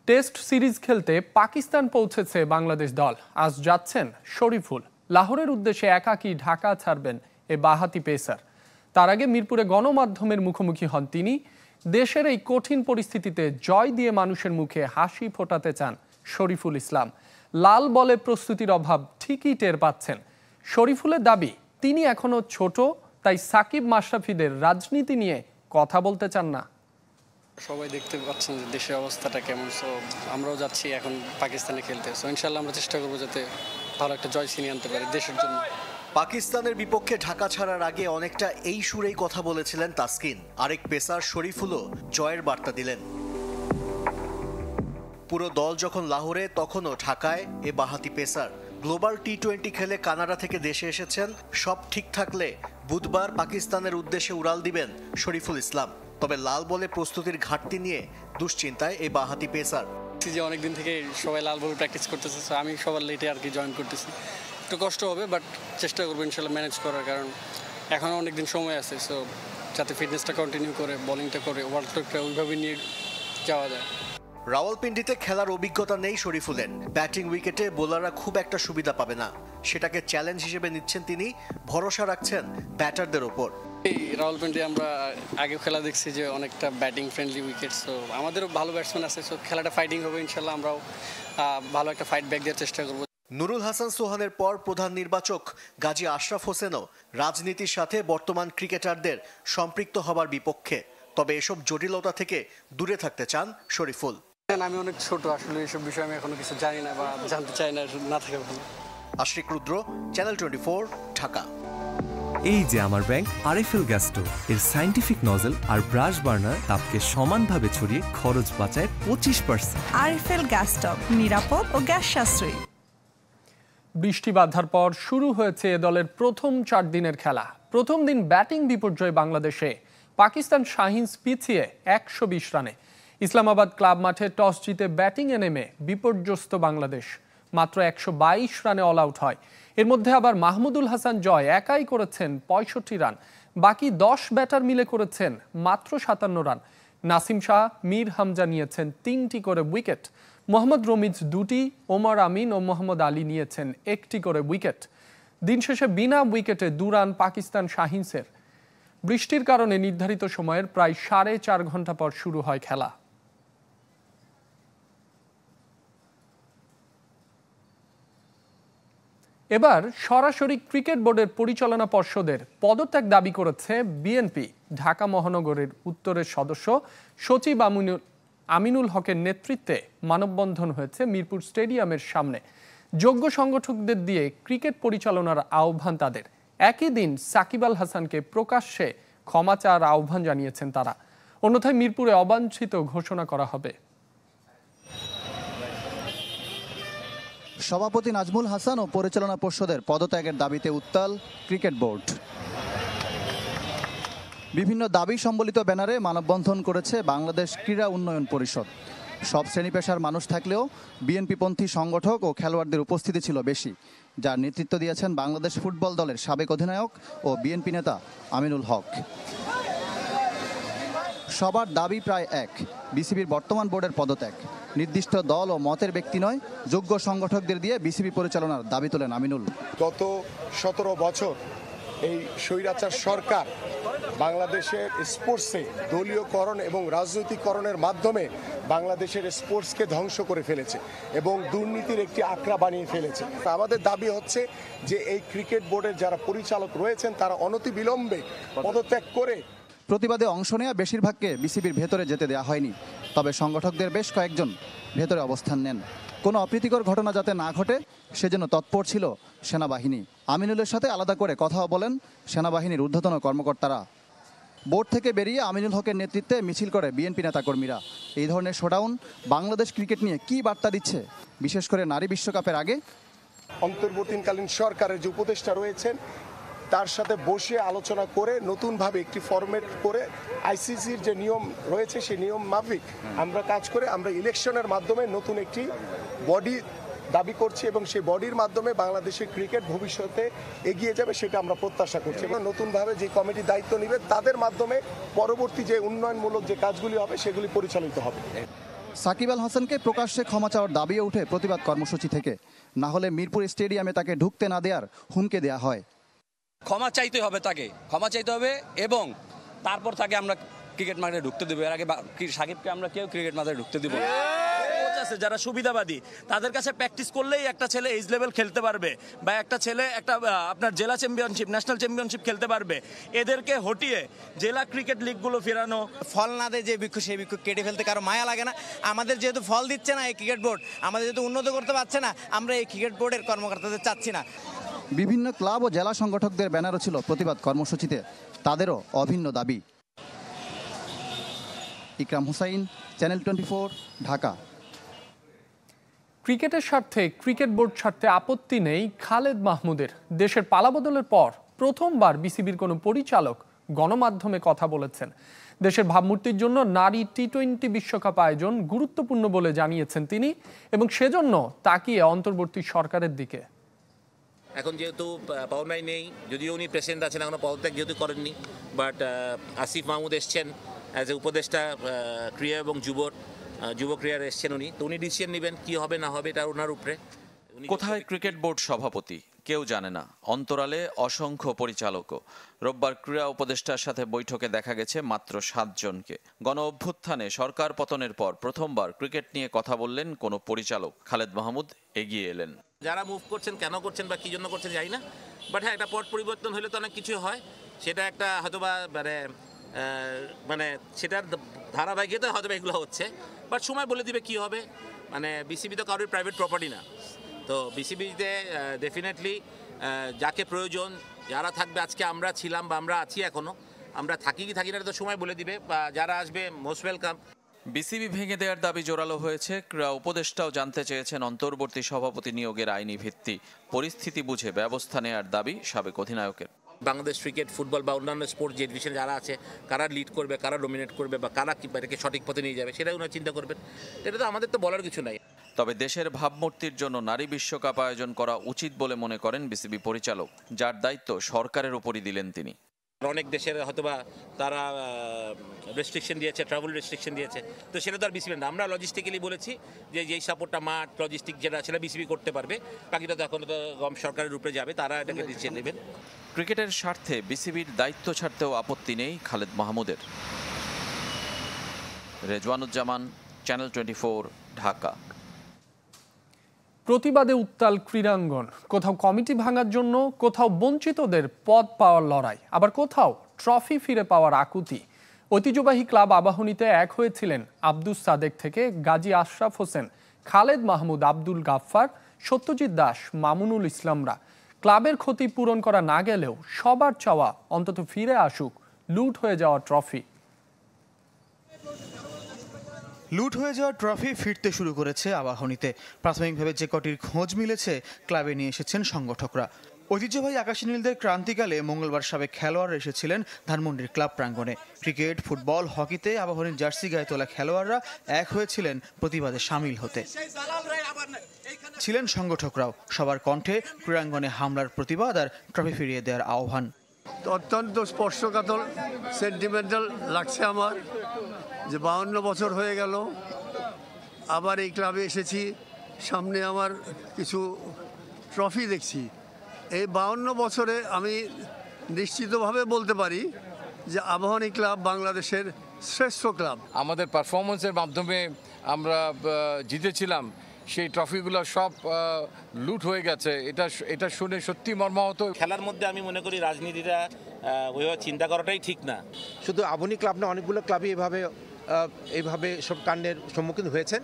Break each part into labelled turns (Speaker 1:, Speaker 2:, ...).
Speaker 1: Test series খেলতে পাকিস্তান পৌঁছেছে বাংলাদেশ দল। আজ যাচ্ছেন শরীফুল। লাহোরের উদ্দেশ্যে একাকী ঢাকা ছাড়বেন এ বাঁহাতি পেসার। তার আগে মিরপুরে গণমাধ্যমের মুখোমুখি হন তিনি। দেশের এই কঠিন পরিস্থিতিতে জয় দিয়ে মানুষের মুখে হাসি ফোটাতে চান শরীফুল ইসলাম। লাল বলে প্রস্তুতির অভাব ঠিকই টের পাচ্ছেন। শরীফুলের দাবি, তিনি এখনো ছোট, তাই সাকিব মাশরাফিদের রাজনীতি নিয়ে কথা বলতে চান না।
Speaker 2: সবাই দেখতে পাচ্ছেন যে দেশের অবস্থাটা কেমন। সো আমরাও যাচ্ছি এখন পাকিস্তানে খেলতে। সো ইনশাল্লাহ আমরা চেষ্টা করবো যাতে ভালো একটা জয় ছিনিয়ে আনতে পারি দেশের জন্য।
Speaker 3: পাকিস্তানের বিপক্ষে ঢাকা ছাড়ার আগে অনেকটা এই সুরেই কথা বলেছিলেন তাসকিন। আরেক পেসার শরীফুলও জয়ের বার্তা দিলেন। পুরো দল যখন লাহোরে, তখনও ঢাকায় এ বাঁহাতি পেসার। গ্লোবাল টি-20 খেলে কানাডা থেকে দেশে এসেছেন। সব ঠিক থাকলে বুধবার পাকিস্তানের উদ্দেশ্যে উড়াল দিবেন শরীফুল ইসলাম। তবে লাল বলে প্রস্তুতির ঘাটতি নিয়ে দুশ্চিন্তায় এই বাঁহাতি পেসার।
Speaker 2: যে অনেকদিন থেকে সবাই লাল বলে প্র্যাকটিস করতেছে, সো আমি সবার লেটে আর কি জয়েন করতেছি। একটু কষ্ট হবে, বাট চেষ্টা করবো ইনশাল্লাহ ম্যানেজ করার, কারণ এখনও অনেকদিন সময় আছে। সো যাতে ফিটনেসটা কন্টিনিউ করে, বোলিংটা করে, ওয়ার্ল্ড কাপটা ওইভাবে নিয়ে যাওয়া যায়।
Speaker 3: রাওয়ালপিন্ডিতে খেলার অভিজ্ঞতা নেই শরীফুলের। ব্যাটিং উইকেটে বোলাররা খুব একটা সুবিধা পাবে না, সেটাকে চ্যালেঞ্জ হিসেবে নিচ্ছেন তিনি। ভরসা রাখছেন ব্যাটারদের ওপর।
Speaker 2: এই রাওয়ালপিন্ডি আমরা আগেও খেলা দেখছি যে অনেকটা ব্যাটিং ফ্রেন্ডলি উইকেট। সো আমাদেরও ভালো ব্যাটসম্যান আছে। সো খেলাটা ফাইটিং হবে ইনশাল্লাহ। আমরাও ভালো একটা ফাইট ব্যাক দেওয়ার চেষ্টা করবো।
Speaker 3: নুরুল হাসান সোহানের পর প্রধান নির্বাচক গাজী আশরাফ হোসেনও রাজনীতির সাথে বর্তমান ক্রিকেটারদের সম্পৃক্ত হবার বিপক্ষে। তবে এসব জটিলতা থেকে দূরে থাকতে চান শরীফুল।
Speaker 2: আমি অনেক ছোট, আসলে এসব বিষয়ে আমি এখনো কিছু জানি না বা জানতে চাই না থাকে ভালো।
Speaker 3: আশরিক রুদ্র, চ্যানেল 24, ঢাকা।
Speaker 4: এই যে আমার ব্যাংক আরএফএল গ্যাস স্টোভ, এর সায়েন্টিফিক নজল আর ব্রাশ বার্নার তাপকে সমানভাবে ছড়িয়ে খরচ বাঁচায় 25%।
Speaker 5: আরএফএল গ্যাস স্টোভ নিরাপদ ও গ্যাস সাশ্রয়ী।
Speaker 1: বৃষ্টি বাধার পর শুরু হয়েছে এ দলের প্রথম 4 দিনের খেলা। প্রথম দিন ব্যাটিং বিপর্যয় বাংলাদেশে। পাকিস্তান শাহিনস পিছিয়ে 120 রানে। ইসলামাবাদ ক্লাব মাঠে টস জিতে ব্যাটিংয়ে নেমে বিপর্যস্ত বাংলাদেশ মাত্র 122 রানে অল আউট হয়। এর মধ্যে আবার মাহমুদুল হাসান জয় একাই করেছেন 65 রান। বাকি 10 ব্যাটার মিলে করেছেন মাত্র 57 রান। নাসিম শাহ, মীর হামজা নিয়েছেন 3টি করে উইকেট। মোহাম্মদ রমিজ 2টি, ওমর আমিন ও মোহাম্মদ আলী নিয়েছেন 1টি করে উইকেট। দিন শেষে বিনা উইকেটে 2 রান পাকিস্তান শাহিনসের। বৃষ্টির কারণে নির্ধারিত সময়ের প্রায় 4.5 ঘন্টা পর শুরু হয় খেলা। এবার সরাসরি ক্রিকেট বোর্ডের পরিচালনা পর্ষদের পদত্যাগ দাবি করেছে বিএনপি। ঢাকা মহানগরের উত্তরের সদস্য সচিব আমিনুল হকের নেতৃত্বে মানববন্ধন হয়েছে মিরপুর স্টেডিয়ামের সামনে। যোগ্য সংগঠকদের দিয়ে ক্রিকেট পরিচালনার আহ্বান তাদের। একই দিন সাকিব আল হাসানকে প্রকাশ্যে ক্ষমা চাওয়ার আহ্বান জানিয়েছেন তারা। অন্যথায় মিরপুরে অবাঞ্ছিত ঘোষণা করা হবে।
Speaker 6: সভাপতি নাজমুল হাসান ও পরিচালনা পর্ষদের পদত্যাগের দাবিতে উত্তাল ক্রিকেট বোর্ড। বিভিন্ন দাবি সম্বলিত ব্যানারে মানববন্ধন করেছে বাংলাদেশ ক্রীড়া উন্নয়ন পরিষদ। সব শ্রেণী পেশার মানুষ থাকলেও বিএনপিপন্থী সংগঠক ও খেলোয়াড়দের উপস্থিতি ছিল বেশি, যার নেতৃত্ব দিয়েছেন বাংলাদেশ ফুটবল দলের সাবেক অধিনায়ক ও বিএনপি নেতা আমিনুল হক। সবার দাবি প্রায় এক, বিসিবির বর্তমান বোর্ডের পদত্যাগ। নির্দিষ্ট দল ও মতের ব্যক্তি নয়, যোগ্য সংগঠকদের দিয়ে বিসিবি পরিচালনার দাবি তোলেন আমিনুল।
Speaker 7: গত 17 বছর এই স্বৈরাচার সরকার বাংলাদেশের স্পোর্টসে দলীয়করণ এবং রাজনৈতিকরণের মাধ্যমে বাংলাদেশের স্পোর্টসকে ধ্বংস করে ফেলেছে এবং দুর্নীতির একটি আঁকড়া বানিয়ে ফেলেছে। আমাদের দাবি হচ্ছে যে এই ক্রিকেট বোর্ডের যারা পরিচালক রয়েছেন তারা অনতিবিলম্বে পদত্যাগ করে।
Speaker 6: প্রতিবাদে অংশ নেওয়া বেশিরভাগকে বিসিবির ভেতরে যেতে দেওয়া হয়নি, তবে সংগঠকদের বেশ কয়েকজন ভেতরে অবস্থান নেন। কোনো অপ্রীতিকর ঘটনা যাতে না ঘটে সেজন্য তৎপর ছিল সেনাবাহিনী। আমিনুলের সাথে আলাদা করে কথাও বলেন সেনাবাহিনীর ঊর্ধ্বতন কর্মকর্তারা। বোর্ড থেকে বেরিয়ে আমিনুল হকের নেতৃত্বে মিছিল করে বিএনপি নেতাকর্মীরা। এই ধরনের শোডাউন বাংলাদেশ ক্রিকেট নিয়ে কী বার্তা দিচ্ছে, বিশেষ করে নারী বিশ্বকাপের আগে?
Speaker 7: অন্তর্বর্তীকালীন সরকারের যে উপদেষ্টা রয়েছেন তার সাথে বসে আলোচনা করে নতুনভাবে একটি ফরম্যাট করে আইসিসির যে নিয়ম রয়েছে সেই নিয়ম মাফিক আমরা কাজ করে আমরা ইলেকশনের মাধ্যমে নতুন একটি বডি দাবি করছি এবং সেই বডির মাধ্যমে বাংলাদেশের ক্রিকেট ভবিষ্যতে এগিয়ে যাবে সেটা আমরা প্রত্যাশা করছি। এবং নতুনভাবে যে কমিটি দায়িত্ব নেবে তাদের মাধ্যমে পরবর্তী যে উন্নয়নমূলক যে কাজগুলি হবে সেগুলি পরিচালিত হবে।
Speaker 6: সাকিব আল হাসানকে প্রকাশ্যে ক্ষমা চাওয়ার দাবিও উঠে প্রতিবাদ কর্মসূচি থেকে। না হলে মিরপুর স্টেডিয়ামে তাকে ঢুকতে না দেওয়ার হুমকি দেওয়া হয়।
Speaker 8: ক্ষমা চাইতে হবে, তাকে ক্ষমা চাইতে হবে এবং তারপর তাকে আমরা ক্রিকেট মাঠে ঢুকতে দেবো। এর আগে সাকিবকে আমরা কেউ ক্রিকেট মাঠে ঢুকতে দেবো। আছে যারা সুবিধাবাদী, তাদের কাছে প্র্যাকটিস করলেই একটা ছেলে এইজ লেভেল খেলতে পারবে বা একটা ছেলে একটা আপনার জেলা চ্যাম্পিয়নশিপ, ন্যাশনাল চ্যাম্পিয়নশিপ খেলতে পারবে। এদেরকে হটিয়ে জেলা ক্রিকেট লিগগুলো ফেরানো।
Speaker 9: ফল না দেয় যে বৃক্ষ, সেই বৃক্ষ কেটে ফেলতে কারো মায়া লাগে না। আমাদের যেহেতু ফল দিচ্ছে না এই ক্রিকেট বোর্ড, আমাদের যেহেতু উন্নত করতে পারছে না, আমরা এই ক্রিকেট বোর্ডের কর্মকর্তাদের চাচ্ছি না।
Speaker 6: বিভিন্ন ক্লাব ও জেলা সংগঠকদের ব্যানারও ছিল প্রতিবাদ কর্মসূচিতে, তাদেরও অভিন্ন দাবি। ইকরাম হুসাইন, চ্যানেল 24, ঢাকা।
Speaker 1: ক্রিকেটের স্বার্থে ক্রিকেট বোর্ড ছাড়তে আপত্তি নেই খালেদ মাহমুদের। দেশের পালাবদলের পর প্রথমবার বিসিবির কোনো পরিচালক গণমাধ্যমে কথা বলেছেন। দেশের ভাবমূর্তির জন্য নারী টি-20 বিশ্বকাপ আয়োজন গুরুত্বপূর্ণ বলে জানিয়েছেন তিনি, এবং সেজন্য তাকিয়ে অন্তর্বর্তী সরকারের দিকে।
Speaker 10: এখন যেহেতু পাওয়ার নাই নেই, যদিও উনি প্রেসিডেন্ট আছেন, এখনো পদত্যাগ যেহেতু করেননি, বাট আসিফ মাহমুদ এসছেন অ্যাজ এ উপদেষ্টা ক্রীড়া এবং যুব ক্রীড়ার এসছেন উনি, তো উনি ডিসিশন নেবেন কি হবে না হবে, এটা ওনার উপরে।
Speaker 11: কোথায় ক্রিকেট বোর্ড সভাপতি কেউ জানে না, অন্তরালে অসংখ্য পরিচালকও। রোববার ক্রীড়া উপদেষ্টার সাথে বৈঠকে দেখা গেছে মাত্র 7 জনকে। গণ অভ্যুত্থানে সরকার পতনের পর প্রথমবার ক্রিকেট নিয়ে কথা বললেন কোনো পরিচালক। খালেদ মাহমুদ এগিয়ে এলেন।
Speaker 10: যারা মুভ করছেন কেন করছেন বা কি জন্য করছেন জানি না, বাট হ্যাঁ একটা পট পরিবর্তন হলে তো অনেক কিছু হয়। সেটা একটা হয়তোবা মানে সেটার ধারাবাহিকতা হয়তো এগুলো হচ্ছে, বাট সময় বলে দিবে কি হবে। মানে বিসিবি তো কারোর প্রাইভেট প্রপার্টি না, তো বিসিবিতে ডেফিনেটলি যাকে প্রয়োজন, যারা থাকবে, আজকে আমরা ছিলাম বা আমরা আছি এখনো, আমরা থাকি কি থাকি না তো সময় বলে দিবে, বা যারা আসবে মোস্ট ওয়েলকাম।
Speaker 11: বিসিবি ভেঙে দেওয়ার দাবি জোরালো হয়েছে। ক্রীড়া উপদেষ্টাও জানতে চেয়েছেন অন্তর্বর্তী সভাপতি নিয়োগের আইনি ভিত্তি। পরিস্থিতি বুঝে ব্যবস্থা নেওয়ার দাবি সাবেক অধিনায়কের।
Speaker 10: বাংলাদেশ ক্রিকেট, ফুটবল বা অন্যান্য স্পোর্টস যে ডিভিশনে যারা আছে, কারা লিড করবে, কারা ডোমিনেট করবে বা কারা এটাকে সঠিক পথে নিয়ে যাবে, সেটাই ওনারা চিন্তা করবেন। এটা তো আমাদের তো বলার কিছু নাই।
Speaker 11: তবে দেশের ভাবমূর্তির জন্য নারী বিশ্বকাপ আয়োজন করা উচিত বলে মনে করেন বিসিবি পরিচালক, যার দায়িত্ব সরকারের উপরই দিলেন তিনি।
Speaker 10: অনেক দেশের হয়তোবা তারা রেস্ট্রিকশন দিয়েছে, ট্রাভেল রেস্ট্রিকশন দিয়েছে, তো সেটা তো আর বিসিবি না। আমরা লজিস্টিক্যালি বলেছি যে যেই সাপোর্টটা মাঠ লজিস্টিক যেটা সেটা বিসিবি করতে পারবে, বাকিটা তো এখন তো সরকারের উপরে যাবে, তারা এটাকে ডিসিশন নেবেন।
Speaker 11: ক্রিকেটের স্বার্থে বিসিবির দায়িত্ব ছাড়তেও আপত্তি নেই খালেদ মাহমুদের। রেজওয়ানুজ্জামান, চ্যানেল 24, ঢাকা।
Speaker 1: প্রতিবাদে উত্তাল ক্রীড়াঙ্গন। কোথাও কমিটি ভাঙার জন্য, কোথাও বঞ্চিতদের পদ পাওয়ার লড়াই, আবার কোথাও ট্রফি ফিরে পাওয়ার আকুতি। ঐতিহ্যবাহী ক্লাব আবাহনীতে এক হয়েছিলেন আব্দুস সাদেক থেকে গাজী আশরাফ হোসেন, খালেদ মাহমুদ, আব্দুল গাফফার, সত্যজিৎ দাস, মামুনুল ইসলামরা। ক্লাবের ক্ষতি পূরণ করা না গেলেও সবার চাওয়া অন্তত ফিরে আসুক লুট হয়ে যাওয়া ট্রফি।
Speaker 12: লুট হয়ে যাওয়া ট্রফি ফিরতে শুরু করেছে আবাহনীতে। প্রাথমিকভাবে যে কটির খোঁজ মিলেছে ক্লাবে নিয়ে এসেছেন সংগঠকরা। ঐতিহ্যবাহী আকাশী নীলদের ক্রান্তিকালে মঙ্গলবার সাবেক খেলোয়াড়রা এসেছিলেন ধানমন্ডির ক্লাব প্রাঙ্গণে। ক্রিকেট, ফুটবল, হকিতে আবাহনীর জার্সি গায়ে তোলা খেলোয়াড়রা এক হয়েছিলেন প্রতিবাদে সামিল হতে। ছিলেন সংগঠকরাও। সবার কণ্ঠে ক্রীড়াঙ্গনে হামলার প্রতিবাদ আর ট্রফি ফিরিয়ে দেওয়ার আহ্বান।
Speaker 13: অত্যন্ত স্পর্শকাতর, সেন্টিমেন্টাল লাগছে আমার যে 52 বছর হয়ে গেল আবার এই ক্লাবে এসেছি। সামনে আমার কিছু ট্রফি দেখছি। এই 52 বছরে আমি নিশ্চিতভাবে বলতে পারি যে আবাহনী ক্লাব বাংলাদেশের শ্রেষ্ঠ ক্লাব।
Speaker 14: আমাদের পারফরমেন্সের মাধ্যমে আমরা জিতেছিলাম, সেই ট্রফিগুলো সব লুট হয়ে গেছে। এটা শুনে সত্যি মর্মাহত।
Speaker 10: খেলার মধ্যে আমি মনে করি রাজনীতিটা ওইভাবে চিন্তা করাটাই ঠিক না।
Speaker 15: শুধু আবাহনী ক্লাব না, অনেকগুলো ক্লাবই এইভাবে সব কাণ্ডের সম্মুখীন হয়েছেন।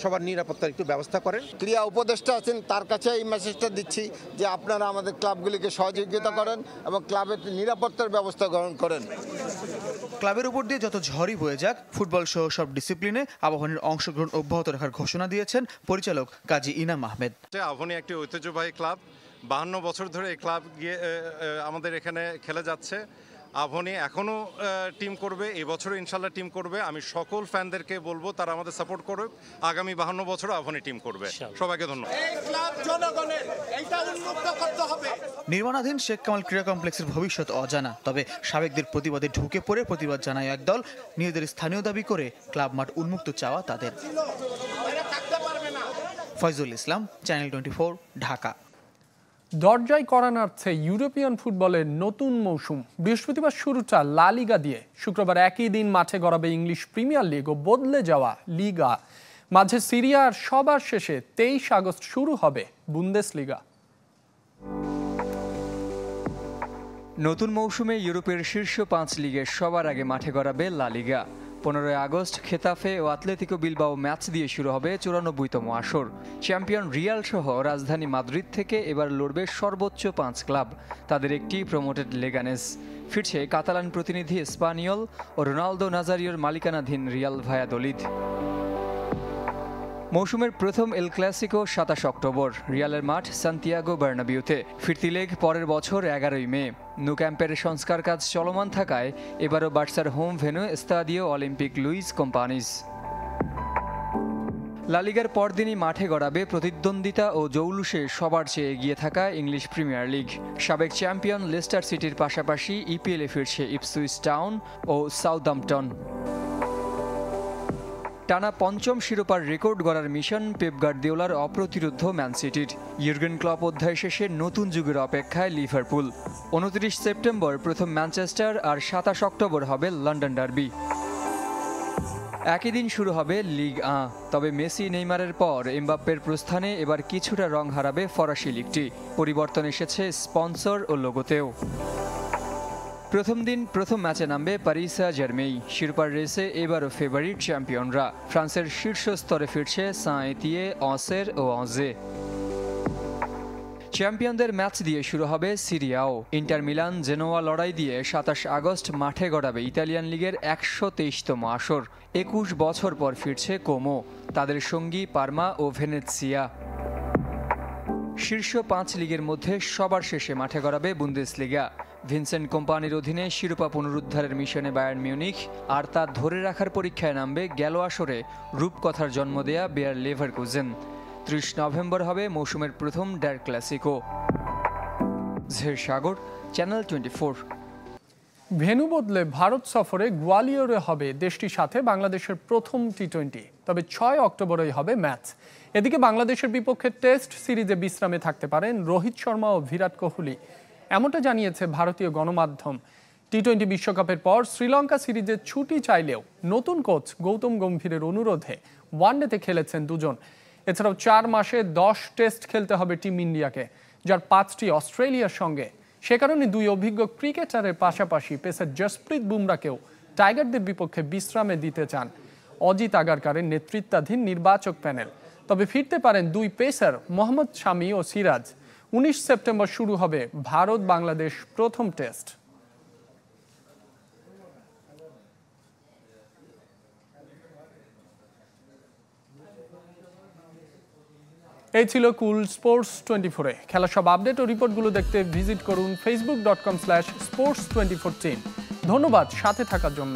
Speaker 15: সবার নিরাপত্তার একটু ব্যবস্থা করেন।
Speaker 16: ক্রীড়া উপদেষ্টা আছেন, তার কাছে এই মেসেজটা দিচ্ছি যে আপনারা আমাদের ক্লাবগুলিকে সহযোগিতা করেন এবং ক্লাবের নিরাপত্তার ব্যবস্থা গ্রহণ করেন।
Speaker 12: ক্লাবের উপর দিয়ে যত ঝড়ই বয়ে যাক, ফুটবল সহ সব ডিসিপ্লিনে আবাহনীর অংশগ্রহণ অব্যাহত রাখার ঘোষণা দিয়েছেন পরিচালক কাজী ইনাম আহমেদ।
Speaker 17: আবাহনী একটি ঐতিহ্যবাহী ক্লাব, 52 বছর ধরে এই ক্লাব গিয়ে আমাদের এখানে খেলে যাচ্ছে। আভনি এখনও টিম করবে, এবছরও ইনশাল্লাহ টিম করবে। আমি সকল ফ্যানদেরকে বলবো তারা আমাদের সাপোর্ট করুক, আগামী 52 বছরও আভনি টিম করবে। সবাইকে ধন্যবাদ।
Speaker 12: নির্মাণাধীন শেখ কামাল ক্রীড়া কমপ্লেক্সের ভবিষ্যৎ অজানা, তবে সাবেকদের প্রতিবাদে ঢুকে পড়ে প্রতিবাদ জানায় একদল, নিজেদের স্থানীয় দাবি করে ক্লাব মাঠ উন্মুক্ত চাওয়া তাদের। ফয়জুল ইসলাম, চ্যানেল 24, ঢাকা।
Speaker 1: দরজায় কড়া নাড়ছে ইউরোপিয়ান ফুটবলের নতুন মৌসুম। বৃহস্পতিবার শুরুটা লা লিগা দিয়ে, শুক্রবার একই দিন মাঠে গড়াবে ইংলিশ প্রিমিয়ার লিগ ও বদলে যাওয়া লিগা। মাঝে সিরিয়া আর সবার শেষে 23 আগস্ট শুরু হবে বুন্দেসলিগা।
Speaker 18: নতুন মৌসুমে ইউরোপের শীর্ষ 5 লিগের সবার আগে মাঠে গড়াবে লা লিগা। 15 আগস্ট খেতাফে ও আতলেতিকো বিলবাও ম্যাচ দিয়ে শুরু হবে 94তম আসর। চ্যাম্পিয়ন রিয়াল সহ রাজধানী মাদ্রিদ থেকে এবার লড়বে সর্বোচ্চ 5 ক্লাব, তাদের একটি প্রমোটেড লেগানেস। ফিরছে কাতালান প্রতিনিধি স্পানিয়ল ও রোনালদো নাজারিওর মালিকানাধীন রিয়াল ভায়াদোলিদ। মৌসুমের প্রথম এল ক্লাসিকো 27 অক্টোবর রিয়ালের মাঠ সান্তিয়াগো বার্নাবিউতে। ফিরতি লেগ পরের বছর 11ই মে। ন্যু ক্যাম্পের সংস্কার কাজ চলমান থাকায় এবারও বার্সার home venue Estadio Olimpic Lluis Companys. লা লিগার পরদিনই মাঠে গড়াবে প্রতিদ্বন্দ্বিতা ও জৌলুসে সবার চেয়ে এগিয়ে থাকা ইংলিশ প্রিমিয়ার লিগ। সাবেক চ্যাম্পিয়ন লেস্টার সিটির পাশাপাশি ইপিএলে ফিরছে ইপসুইচ টাউন ও সাউদাম্পটন। টানা 5ম শিরোপার রেকর্ড গড়ার মিশন পেপ গার্দিওলার অপ্রতিরোধ্য ম্যান সিটির। ইয়ুর্গেন ক্লপ অধ্যায় শেষে নতুন যুগের অপেক্ষায় লিভারপুল। 29 সেপ্টেম্বর প্রথম ম্যানচেস্টার আর 27 অক্টোবর হবে লন্ডন ডার্বি। একই দিন শুরু হবে লিগ 1। তবে মেসি নেইমারের পর এমবাপ্পের প্রস্থানে এবার কিছুটা রং হারাবে ফরাসি লিগটি। পরিবর্তন এসেছে স্পন্সর ও লোগোতেও। প্রথম দিন প্রথম ম্যাচে নামবে প্যারিস সাঁ-জার্মেই। শিরোপার রেসে এবারও ফেভারিট চ্যাম্পিয়নরা। ফ্রান্সের শীর্ষ স্তরে ফিরছে সাঁ-এতিয়ে, অঁসের ও অঁজে। চ্যাম্পিয়নদের ম্যাচ দিয়ে শুরু হবে সিরিয়াও। ইন্টার মিলান জেনোয়া লড়াই দিয়ে 27 আগস্ট মাঠে গড়াবে ইতালিয়ান লিগের 123তম আসর। 21 বছর পর ফিরছে কোমো, তাদের সঙ্গী পারমা ও ভেনেৎসিয়া। শীর্ষ 5 লিগের মধ্যে সবার শেষে মাঠে গড়াবে বুন্দেসলিগা। ভিনসেন্ট কোম্পানির অধীনে শিরোপা পুনরুদ্ধারের মিশনে বায়ার্ন মিউনিখ, আর তা ধরে রাখার পরীক্ষায় নামবে গেল আসরে রূপকথার জন্ম দেয়া বেয়ার লেভারকুজেন। 30 নভেম্বর হবে মৌসুমের প্রথম ডার ক্লাসিকো। জের সাগর, চ্যানেল 24।
Speaker 1: ভেন্যু বদলে ভারত সফরে গোয়ালিয়রে হবে দেশটির সাথে বাংলাদেশের প্রথম টি20। তবে 6 অক্টোবরেই হবে ম্যাচ। এদিকে বাংলাদেশের বিপক্ষে টেস্ট সিরিজে বিশ্রামে থাকতে পারেন রোহিত শর্মা ও বিরাট কোহলি, এমনটা জানিয়েছে ভারতীয় গণমাধ্যম। টি20 বিশ্বকাপের পর শ্রীলঙ্কা সিরিজে ছুটি চাইলেও নতুন কোচ গৌতম গম্ভীরের অনুরোধে ওয়ানডেতে খেলেছেন দুজন। এছাড়াও 4 মাসে 10 টেস্ট খেলতে হবে টিম ইন্ডিয়াকে, যার 5টি অস্ট্রেলিয়ার সঙ্গে। সে কারণে 2 অভিজ্ঞ ক্রিকেটারের পাশাপাশি পেসার জসপ্রীত বুমরাকেও টাইগারদের বিপক্ষে বিশ্রামে দিতে চান অজিত আগারকারের নেতৃত্বাধীন নির্বাচক প্যানেল। তবে ফিরতে পারেন 2 পেসার মোহাম্মদ শামি ও সিরাজ। 19 সেপ্টেম্বর শুরু হবে ভারত বাংলাদেশ প্রথম টেস্ট। এই ছিল কুল স্পোর্টস 24-এ। খেলা সব আপডেট ও রিপোর্টগুলো দেখতে ভিজিট করুন facebook.com/sports24team। ধন্যবাদ সাথে থাকার জন্য।